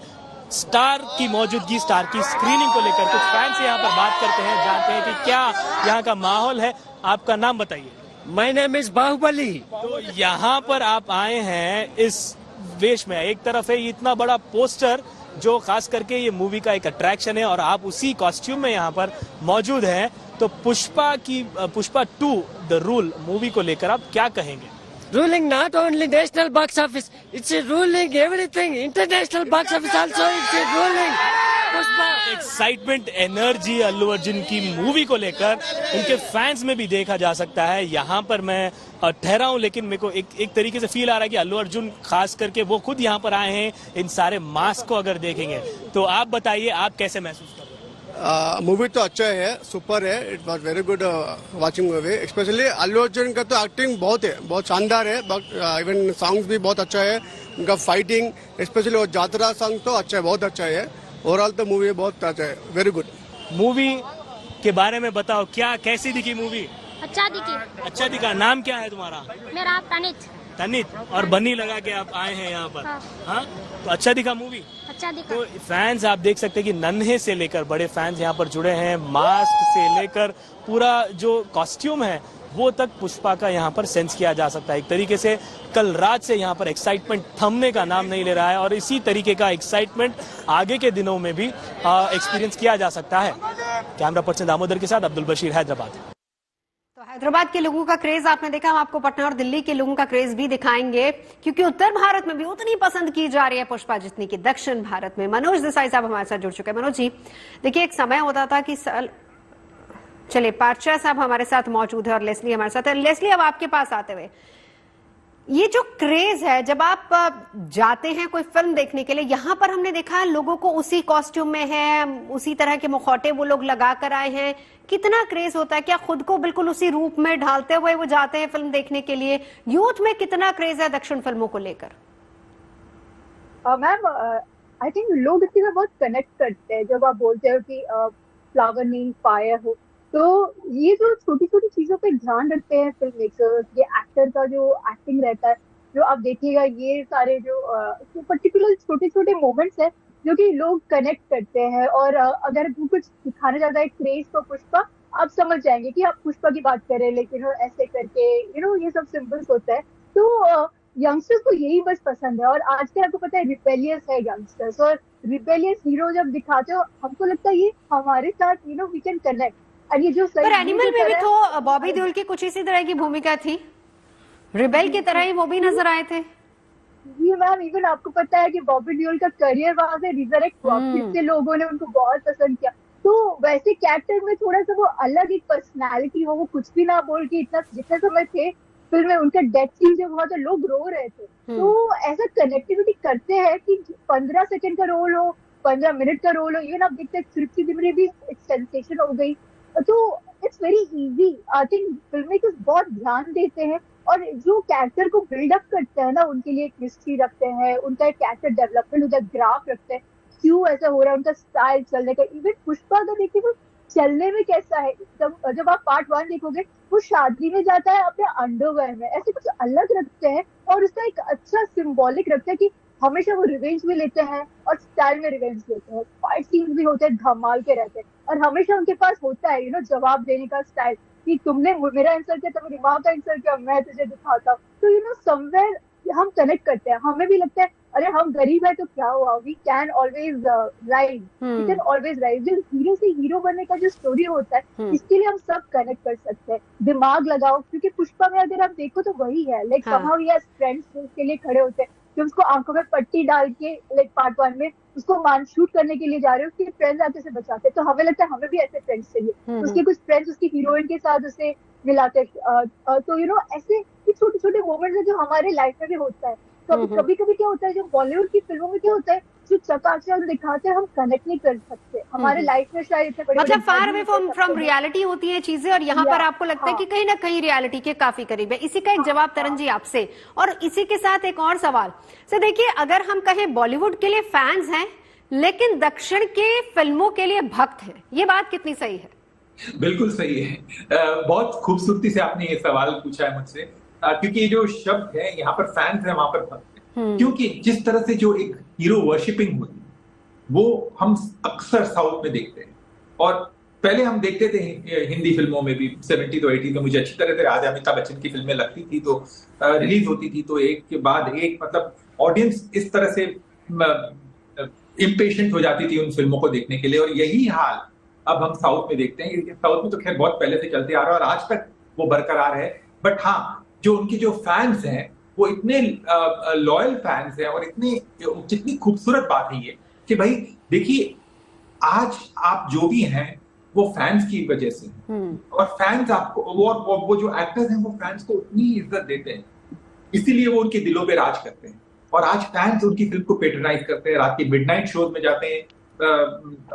Speaker 10: स्टार की मौजूदगी, स्टार की स्क्रीनिंग को लेकर। कुछ फैंस से यहाँ पर बात करते हैं, जानते हैं कि क्या यहाँ का माहौल है। आपका नाम बताइए।
Speaker 5: My name is Baahubali.
Speaker 10: तो यहाँ पर आप आए हैं इस वेश में, एक तरफ है इतना बड़ा पोस्टर जो खास करके ये मूवी का एक अट्रैक्शन है और आप उसी कॉस्ट्यूम में यहाँ पर मौजूद हैं। तो पुष्पा 2 द रूल मूवी को लेकर आप क्या कहेंगे?
Speaker 5: Ruling not only national box office, it's a ruling everything. International box office also it's a ruling.
Speaker 10: Excitement, energy Allu Arjun की मूवी को लेकर उनके फैंस में भी देखा जा सकता है। यहाँ पर मैं ठहरा हूँ, लेकिन मेरे को एक तरीके से फील आ रहा है कि अल्लू अर्जुन खास करके वो खुद यहाँ पर आए हैं। इन सारे मास्क को अगर देखेंगे तो आप बताइए आप कैसे महसूस कर रहे हैं?
Speaker 11: मूवी तो अच्छा है, सुपर है। It was very good watching movie. Specially Allu Arjun का तो एक्टिंग बहुत शानदार है। इवन सॉन्ग्स भी बहुत अच्छा है, उनका फाइटिंग, स्पेशली वो जात्रा सॉन्ग तो अच्छा है, बहुत अच्छा है। ओवरऑल तो मूवी बहुत अच्छा है, वेरी गुड।
Speaker 10: मूवी के बारे में बताओ, क्या कैसी दिखी मूवी?
Speaker 12: अच्छा दिखी।
Speaker 10: अच्छा दिखा। नाम क्या है तुम्हारा?
Speaker 12: मेरा तनित।
Speaker 10: तनित। और बन्नी लगा के आप आए हैं यहाँ पर? हाँ। तो अच्छा दिखा मूवी?
Speaker 12: अच्छा दिखा।
Speaker 10: तो फैंस आप देख सकते हैं कि नन्हे से लेकर बड़े फैंस यहाँ पर जुड़े हैं। मास्क से लेकर पूरा जो कॉस्ट्यूम है वो तक पुष्पा का यहाँ पर सेंस किया जा सकता है। एक तरीके से कल रात से यहाँ पर एक्साइटमेंट थमने का नाम नहीं ले रहा है और इसी तरीके का एक्साइटमेंट आगे के दिनों में भी एक्सपीरियंस किया जा सकता है। कैमरा पर्सन दामोदर के साथ अब्दुल बशीर, हैदराबाद।
Speaker 1: हैदराबाद के लोगों का क्रेज आपने देखा, हम आपको पटना और दिल्ली के लोगों का क्रेज भी दिखाएंगे, क्योंकि उत्तर भारत में भी उतनी पसंद की जा रही है पुष्पा जितनी कि दक्षिण भारत में। मनोज देसाई साहब हमारे साथ जुड़ चुके हैं। मनोज जी, देखिए एक समय होता था कि चलिए पार्चा साहब हमारे साथ मौजूद है और लेस्ली हमारे साथ है। लेस्ली, अब आपके पास आते हुए, ये जो क्रेज है, जब आप जाते हैं कोई फिल्म देखने के लिए, यहां पर हमने देखा है लोगों को उसी कॉस्ट्यूम में है, उसी तरह के मुखौटे वो लोग लगा कर आए हैं। कितना क्रेज होता है, क्या खुद को बिल्कुल उसी रूप में ढालते हुए वो जाते हैं फिल्म देखने के लिए? यूथ में कितना क्रेज है दक्षिण फिल्मों को लेकर?
Speaker 9: मैम, आई थिंक लोग इसके साथ बहुत कनेक्ट करते हैं। जब आप बोलते हो कि फ्लावर मीन फायर हो, तो ये जो छोटी छोटी चीजों पे ध्यान रखते हैं फिल्म मेकर्स, ये एक्टर का जो एक्टिंग रहता है, जो आप देखिएगा ये सारे जो पर्टिकुलर छोटे छोटे मोमेंट्स हैं जो कि लोग कनेक्ट करते हैं। और अगर कुछ दिखाना चाहता है क्रेज तो पुष्पा, आप समझ जाएंगे कि आप पुष्पा की बात कर रहे हैं, लेकिन ऐसे करके ये सब सिंबल्स होता है। तो यंगस्टर्स को यही बस पसंद है। और आज के आपको पता है रिबेलियस है यंगस्टर्स, और रिबेलियस हीरो जब दिखाते हो हमको लगता है ये हमारे साथ वी कैन कनेक्ट। और ये जो
Speaker 1: पर एनिमल में भी तो बॉबी देओल की कुछ इसी तरह की भूमिका थी, रिबेल की तरह ही वो भी नजर आए थे।
Speaker 9: जी मैम, इवन आपको पता है कि बॉबी देओल का करियर वहां से रिजरेक्ट हुआ, कितने लोगों ने उनको बहुत पसंद किया। तो वैसे कैरेक्टर में थोड़ा सा वो अलग एक पर्सनालिटी हो, वो कुछ भी ना बोल के इतना जितने समय थे फिल्म में उनका डेथ सीन जब हुआ तो लोग रो रहे थे। तो ऐसा कनेक्टिविटी करते हैं कि 15 सेकंड का रोल हो, 15 मिनट का रोल हो, इवन आप देखते हैं तृप्ति दिमरी भी एक सेंसेशन हो गई। तो it's very easy. I think film makers बहुत ध्यान देते हैं और जो कैरेक्टर को बिल्डअप करते हैं ना, उनके लिए एक हिस्ट्री रखते हैं, उनका एक कैरेक्टर डेवलपमेंट, उनका ग्राफ रखते हैं, क्यों ऐसा हो रहा है, उनका स्टाइल चलने का। इवन पुष्पा का देखिए वो चलने में कैसा है, जब आप पार्ट 1 देखोगे वो शादी में जाता है अपने अंडरवेयर में, ऐसे कुछ अलग रखते हैं और उसका एक अच्छा सिंबॉलिक रखते हैं कि हमेशा वो रिवेंज भी लेते हैं और स्टाइल में रिवेंज लेते हैं। फाइट सीन्स भी होते हैं, धमाल के रहते हैं, और हमेशा उनके पास होता है जवाब देने का स्टाइल कि तुमने मेरा इंसल्ट किया, तुम्हारी माँ का इंसल्ट किया, मैं तुझे दिखाता हूँ। तो समवेयर हम कनेक्ट करते हैं। हमें भी लगता है अरे हम गरीब है तो क्या हुआ, we can always rise, we can always rise. जो हीरो से हीरो बनने का जो स्टोरी होता है, इसके लिए हम सब कनेक्ट कर सकते हैं। दिमाग लगाओ, क्योंकि पुष्पा में अगर आप देखो तो वही है, like somehow he has friends के लिए खड़े होते हैं। जब उसको आंखों में पट्टी डाल के लाइक पार्ट 1 में उसको मान शूट करने के लिए जा रहे हो, उसके फ्रेंड्स आते से बचाते, तो हमें लगता है हमें भी ऐसे फ्रेंड्स चाहिए। उसके कुछ फ्रेंड्स उसकी हीरोइन के साथ उसे मिलाते। तो ऐसे छोटे छोटे मोमेंट्स है जो हमारे लाइफ में भी होता है। कभी कभी क्या होता है, जो बॉलीवुड की फिल्मों में क्या होता है, जो चकाचक दिखाते हैं हम कनेक्ट नहीं कर सकते। हमारे लाइफ में शायद इतने बड़े
Speaker 1: मतलब फार अवे फ्रॉम रियलिटी होती है चीजें, और यहाँ पर आपको लगता है कि कहीं ना कहीं रियलिटी के काफी करीब है। इसी का एक जवाब तरन जी आपसे, और इसी के साथ एक और सवाल से। देखिए, अगर हम कहें बॉलीवुड के लिए फैंस हैं लेकिन दक्षिण के फिल्मों के लिए भक्त हैं, ये बात कितनी सही है?
Speaker 7: बिल्कुल सही है। बहुत खूबसूरती से आपने ये सवाल पूछा है मुझसे, क्योंकि जो शब्द है यहाँ पर फैंस है, वहां पर भक्त है। क्योंकि जिस तरह से जो एक हीरो वर्शिपिंग होती है वो हम अक्सर साउथ में देखते हैं, और पहले हम देखते थे हिंदी फिल्मों में भी 70 तो 80 में मुझे अच्छी तरह से याद है, अमिताभ बच्चन की फिल्में लगती थी तो रिलीज होती थी तो एक के बाद एक, मतलब ऑडियंस इस तरह से इम्पेशेंट हो जाती थी उन फिल्मों को देखने के लिए। और यही हाल अब हम साउथ में देखते हैं। साउथ में तो खैर बहुत पहले से चलते आ रहा है और आज तक वो बरकरार है, बट हाँ, जो उनके जो फैंस हैं वो इतने लॉयल फैंस हैं, और कितनी खूबसूरत बात है ये कि भाई देखिए, आज आप जो भी हैं वो फैंस की वजह से, और फैंस आपको वो जो एक्टर्स हैं वो फैंस को उतनी इज्जत देते हैं, इसीलिए वो उनके दिलों पे राज करते हैं। और आज फैंस उनकी फिल्म को पेट्रोनाइज करते हैं, रात के मिडनाइट शोज में जाते हैं,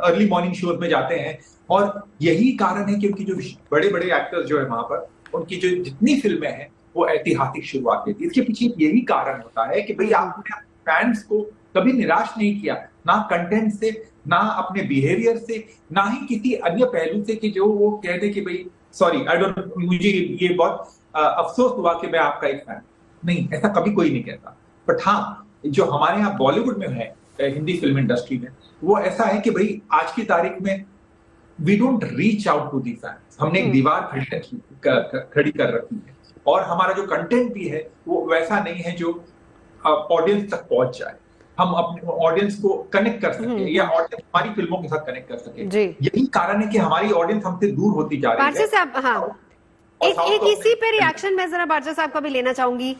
Speaker 7: अर्ली मॉर्निंग शोज में जाते हैं। और यही कारण है कि उनकी जो बड़े बड़े एक्टर्स जो है वहां पर, उनकी जो जितनी फिल्में हैं वो ऐतिहासिक शुरुआत देती है। इसके पीछे यही कारण होता है कि भाई आपने फैंस को कभी निराश नहीं किया, ना कंटेंट से, ना अपने बिहेवियर से, ना ही किसी अन्य पहलू से कि जो वो कह दे कि भाई सॉरी आई डोंट, मुझे ये बहुत अफसोस हुआ कि मैं आपका एक फैन नहीं, ऐसा कभी कोई नहीं कहता। बट हाँ, जो हमारे यहाँ बॉलीवुड में है, हिंदी फिल्म इंडस्ट्री में, वो ऐसा है कि भाई आज की तारीख में we don't reach out to the fans. हमने एक दीवार खड़ी कर रखी है, और हमारा जो कंटेंट भी है वो वैसा नहीं है जो ऑडियंस तक पहुंच जाए, हम अपने ऑडियंस को कनेक्ट कर सके या ऑडियंस हमारी फिल्मों के साथ कनेक्ट कर सके। यही कारण है कि हमारी ऑडियंस हमसे दूर होती जा रही है।
Speaker 1: एक इसी पे रिएक्शन मैं जरा बारजा साहब का भी लेना चाहूंगी।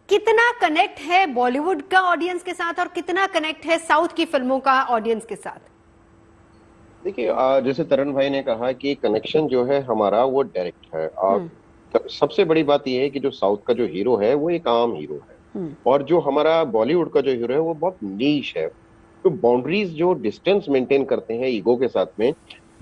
Speaker 1: कितना कनेक्ट है बॉलीवुड का ऑडियंस के साथ और कितना कनेक्ट है साउथ की फिल्मों का ऑडियंस के साथ?
Speaker 8: देखिए, जैसे तरण भाई ने कहा कि कनेक्शन जो है हमारा वो डायरेक्ट है। और सबसे बड़ी बात यह है कि जो साउथ का जो हीरो है वो एक आम हीरो है, और जो हमारा बॉलीवुड का जो हीरो है वो बहुत नीश है। तो बाउंड्रीज जो डिस्टेंस मेंटेन करते हैं ईगो के साथ में।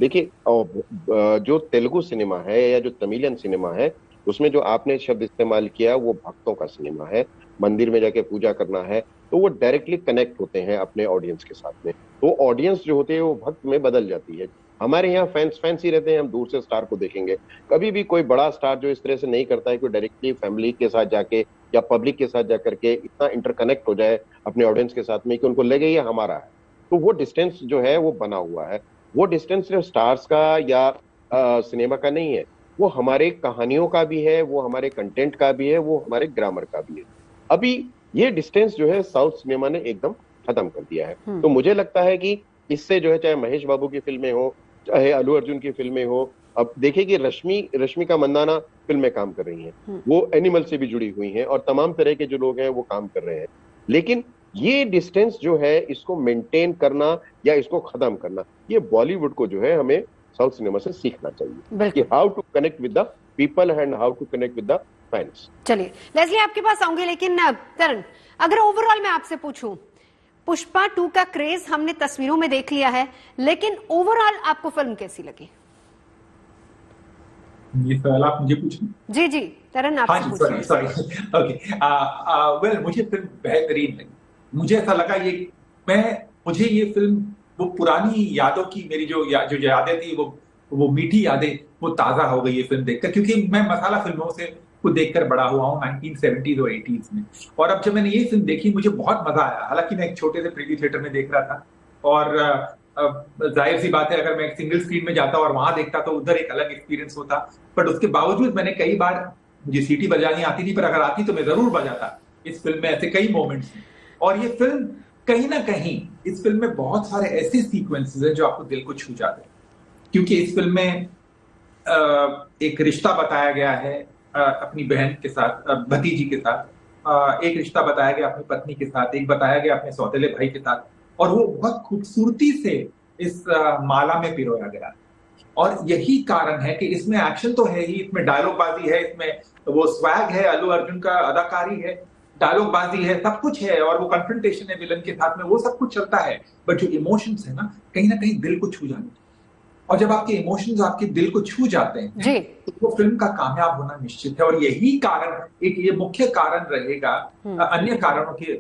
Speaker 8: देखिए, जो तेलुगु सिनेमा है या जो तमिलियन सिनेमा है, उसमें जो आपने शब्द इस्तेमाल किया वो भक्तों का सिनेमा है, मंदिर में जाके पूजा करना है, तो वो डायरेक्टली कनेक्ट होते हैं अपने ऑडियंस के साथ में। तो ऑडियंस जो होती है वो भक्त में बदल जाती है। हमारे यहाँ फैंस ही रहते हैं, हम दूर से स्टार को देखेंगे। कभी भी कोई बड़ा स्टार जो इस तरह से नहीं करता है कि डायरेक्टली फैमिली के साथ जाके या पब्लिक के साथ जाकर के इतना इंटरकनेक्ट हो जाए अपने ऑडियंस के साथ में कि उनको लगे ये हमारा है। तो वो डिस्टेंस जो है वो बना हुआ है। वो डिस्टेंस सिर्फ स्टार्स का या सिनेमा का नहीं है, वो हमारे कहानियों का भी है, वो हमारे कंटेंट का भी है, वो हमारे ग्रामर का भी है। अभी ये डिस्टेंस जो है साउथ सिनेमा ने एकदम खत्म कर दिया है। तो मुझे लगता है कि इससे जो है, चाहे महेश बाबू की फिल्में हो, चाहे अल्लू अर्जुन की फिल्में हो, अब देखिए कि रश्मिका मंदाना फिल्म में काम कर रही हैं, वो एनिमल से भी जुड़ी हुई हैं, और तमाम तरह के जो लोग हैं वो काम कर रहे हैं। लेकिन ये डिस्टेंस जो है इसको मेंटेन करना या इसको खत्म करना, ये बॉलीवुड को जो है हमें साउथ सिनेमा से सीखना चाहिए कि how to connect with the people and how to connect with the fans.
Speaker 1: चलिए लेस्ली आपके पास आऊंगी, लेकिन तरण, अगर ओवरऑल मैं आपसे पूछूं, पुष्पा 2 का क्रेज हमने तस्वीरों में देख लिया है, लेकिन ओवरऑल आपको फिल्म कैसी लगी?
Speaker 7: ये सवाल आप मुझे पूछें?
Speaker 1: जी जी तरण, आपसे पूछिए।
Speaker 7: सॉरी ओके, वेल मुझे फिल्म बेहतरीन लगी। मुझे ऐसा लगा मुझे ये फिल्म वो पुरानी यादों की, मेरी जो यादें थी वो मीठी यादें वो ताजा हो गई ये फिल्म देखकर, क्योंकि मैं मसाला फिल्मों से को देखकर बड़ा हुआ हूँ 1970s और 80s में। और अब जब मैंने ये फिल्म देखी मुझे बहुत मजा आया। हालांकि मैं एक छोटे से प्रीवी थिएटर में देख रहा था, और जाहिर सी बात है अगर मैं एक सिंगल स्क्रीन में जाता और वहां देखता तो उधर एक अलग एक्सपीरियंस होता। बट उसके बावजूद मैंने कई बार, मुझे सीटी बजानी आती थी पर अगर आती तो मैं जरूर बजाता। इस फिल्म में ऐसे कई मोमेंट्स हैं, और ये फिल्म कहीं ना कहीं, इस फिल्म में बहुत सारे ऐसे सीक्वेंसेस हैं जो आपको दिल को छू जाते हैं। क्योंकि इस फिल्म में एक रिश्ता बताया गया है अपनी बहन के साथ, भतीजी के साथ, एक रिश्ता बताया गया अपनी पत्नी के साथ, एक बताया गया अपने सौतेले भाई के साथ, और वो बहुत खूबसूरती से इस माला में पिरोया गया। और यही कारण है कि इसमें एक्शन तो है ही, इसमें डायलॉग बाजी है, इसमें वो स्वैग है, अल्लू अर्जुन का अदाकारी है, डायलॉग बाजी है, सब कुछ है, और वो कन्फ्रंटेशन है विलन के साथ में, वो सब कुछ चलता है। बट जो इमोशंस है ना कहीं दिल को छू जाते हैं, और जब आपके इमोशंस आपके दिल को छू जाते हैं तो वो फिल्म का कामयाब होना निश्चित है। और यही कारण, एक ये मुख्य कारण रहेगा अन्य कारणों के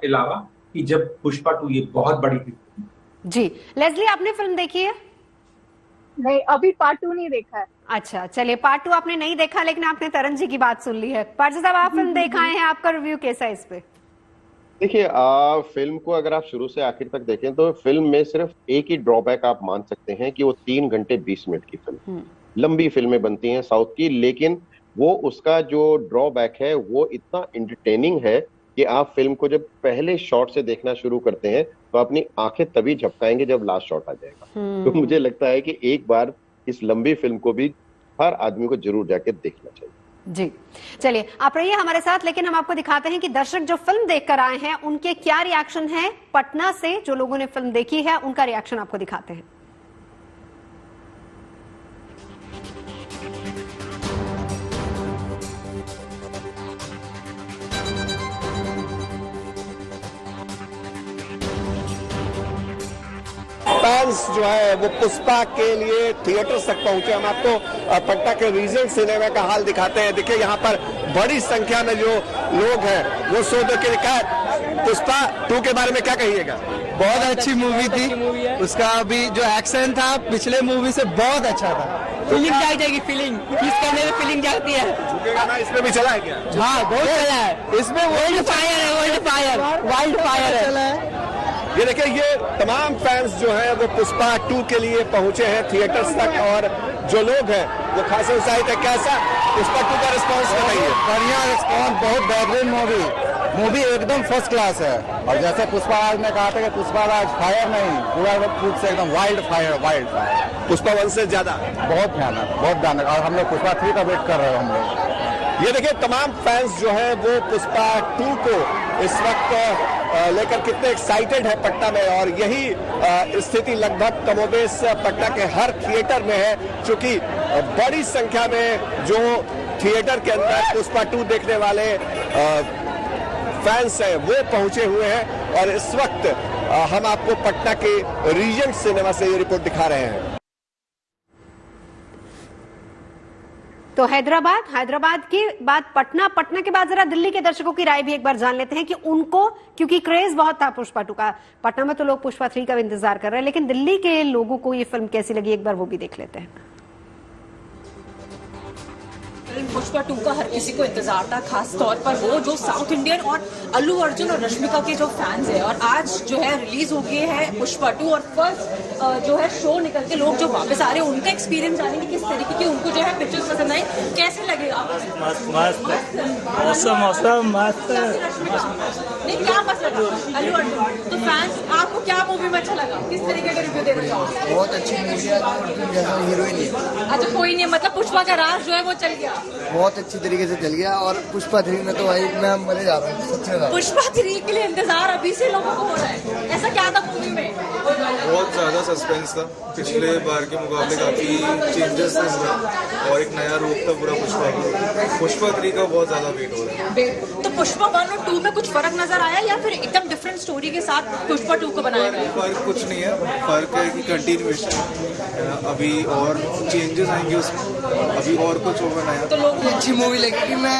Speaker 7: अलावा, कि जब पुष्पा 2 ये बहुत बड़ी फिल्म।
Speaker 1: जी लेस्ली, आपने फिल्म देखी है?
Speaker 9: नहीं, अभी पार्ट 2 नहीं देखा है।
Speaker 1: अच्छा चलिए, पार्ट 2 आपने नहीं देखा, लेकिन आपने तरण जी की बात सुन ली है। पारजा साहब, आप फिल्म देखा है, आपका रिव्यू कैसा है इस पे?
Speaker 8: देखिए, फिल्म को अगर आप शुरू से आखिर तक देखें तो फिल्म में सिर्फ एक ही ड्रॉबैक आप मान सकते हैं कि वो 3 घंटे 20 मिनट की फिल्म। लंबी फिल्में बनती हैं साउथ की, लेकिन वो उसका जो ड्रॉबैक है वो इतना एंटरटेनिंग है कि आप फिल्म को जब पहले शॉट से देखना शुरू करते हैं तो अपनी आंखें तभी झपकाएंगे जब लास्ट शॉट आ जाएगा। तो मुझे लगता है कि एक बार इस लंबी फिल्म को भी हर आदमी को जरूर जाके देखना चाहिए।
Speaker 1: जी चलिए, आप रहिए हमारे साथ, लेकिन हम आपको दिखाते हैं कि दर्शक जो फिल्म देखकर आए हैं उनके क्या रिएक्शन है। पटना से जो लोगों ने फिल्म देखी है उनका रिएक्शन आपको दिखाते हैं।
Speaker 13: फैंस जो है वो पुष्पा के लिए थिएटर्स तक पहुंचे। हम आपको पटना के रीजेंट सिनेमा का हाल दिखाते हैं। देखिए यहाँ पर बड़ी संख्या में जो लोग हैं वो शो देख के। पुष्पा 2 के बारे में क्या कहिएगा?
Speaker 14: बहुत अच्छी मूवी थी, उसका अभी जो एक्शन था पिछले मूवी से बहुत अच्छा था। फीलिंग जाएगी, फीलिंग किस करने में फीलिंग जाती है।
Speaker 13: गाना इसमें भी चला है क्या?
Speaker 14: हाँ बहुत चला है, इसमें वर्ल्ड फायर है, वाइल्ड फायर है।
Speaker 13: ये देखिए, ये तमाम फैंस जो हैं वो पुष्पा 2 के लिए पहुंचे हैं थिएटर्स तक, और जो लोग हैं वो खासे उत्साहित है। कैसा पुष्पा 2 का रिस्पॉन्स बताइए?
Speaker 14: बढ़िया रिस्पॉन्स, बहुत बेहतरीन मूवी।
Speaker 4: मूवी एकदम फर्स्ट क्लास है। और जैसे पुष्पा राज ने कहा था कि पुष्पा राज फायर नहीं, पूरा रूप से एकदम वाइल्ड फायर।
Speaker 13: पुष्पा 1 से ज्यादा
Speaker 4: बहुत भयानक। और हम लोग पुष्पा 3 का वेट कर रहे हैं हम लोग।
Speaker 13: ये देखिए तमाम फैंस जो है वो पुष्पा 2 को इस वक्त लेकर कितने एक्साइटेड है पटना में। और यही स्थिति लगभग कमोबेश पटना के हर थिएटर में है, क्योंकि बड़ी संख्या में जो थिएटर के अंदर पुष्पा 2 देखने वाले फैंस हैं वो पहुंचे हुए हैं। और इस वक्त हम आपको पटना के रीजेंट सिनेमा से ये रिपोर्ट दिखा रहे हैं।
Speaker 1: तो हैदराबाद के बाद पटना के बाद जरा दिल्ली के दर्शकों की राय भी एक बार जान लेते हैं कि उनको, क्योंकि क्रेज बहुत था पुष्पा 2 का, पटना में तो लोग पुष्पा 3 का भी इंतजार कर रहे हैं, लेकिन दिल्ली के लोगों को ये फिल्म कैसी लगी, एक बार वो भी देख लेते हैं।
Speaker 15: पुष्पा 2 का हर किसी को इंतजार था, खास तौर पर वो जो साउथ इंडियन और अल्लू अर्जुन और रश्मिका के जो फैंस हैं। और आज जो है रिलीज हो गई है पुष्पा 2 और फर्स्ट जो है शो निकल के लोग जो वापस आ रहे हैं उनका एक्सपीरियंस जानेंगे किस तरीके की उनको जो है पिक्चर्स पसंद आई, कैसे लगेगा।
Speaker 5: मस्त
Speaker 15: नहीं क्या मस्त लगा अल्लू अर्जुन, तो फैंस आपको क्या मूवी में अच्छा लगा, किस तरीके का रिव्यू देना चाहोगे।
Speaker 16: बहुत अच्छी मूवी है, हीरोइन है।
Speaker 15: अच्छा कोई नहीं, मतलब पुष्पा का राज जो है वो चल गया,
Speaker 16: बहुत अच्छी तरीके से चल गया। और पुष्पा 3 में तो भाई मैं मरे जा रहा हूँ सच्ची में।
Speaker 15: पुष्पा 3 के लिए इंतजार अभी से लोगों को हो रहा है, ऐसा क्या था मूवी में।
Speaker 17: बहुत ज्यादा सस्पेंस था, पिछले बार के मुकाबले काफी चेंजेस थे इसमें और एक नया रूप था पूरा पुष्पा का। पुष्पा 3 का बहुत ज्यादा वेट हो रहा है।
Speaker 15: तो पुष्पा 1 और 2 में कुछ फर्क नजर आया या फिर एकदम डिफरेंट स्टोरी के साथ पुष्पा 2 को बनाया गया।
Speaker 17: फर्क कुछ नहीं है, फर्क है कि कंटिन्यूएशन अभी और चेंजेस आएंगे उसमें, अभी और कुछ होगा नया।
Speaker 15: तो लोग
Speaker 16: अच्छी मूवी लगेगी। मैं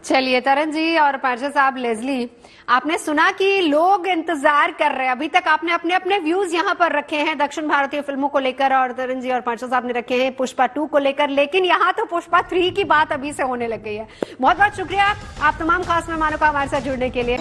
Speaker 1: चलिए तरन जी और पार्षद साहब, लेजली, आपने सुना कि लोग इंतजार कर रहे हैं। अभी तक आपने अपने अपने व्यूज यहां पर रखे हैं दक्षिण भारतीय फिल्मों को लेकर, और तरन जी और पार्षद साहब ने रखे हैं पुष्पा 2 को लेकर, लेकिन यहां तो पुष्पा 3 की बात अभी से होने लग गई है। बहुत बहुत शुक्रिया आप तमाम खास मेहमानों का हमारे साथ जुड़ने के लिए।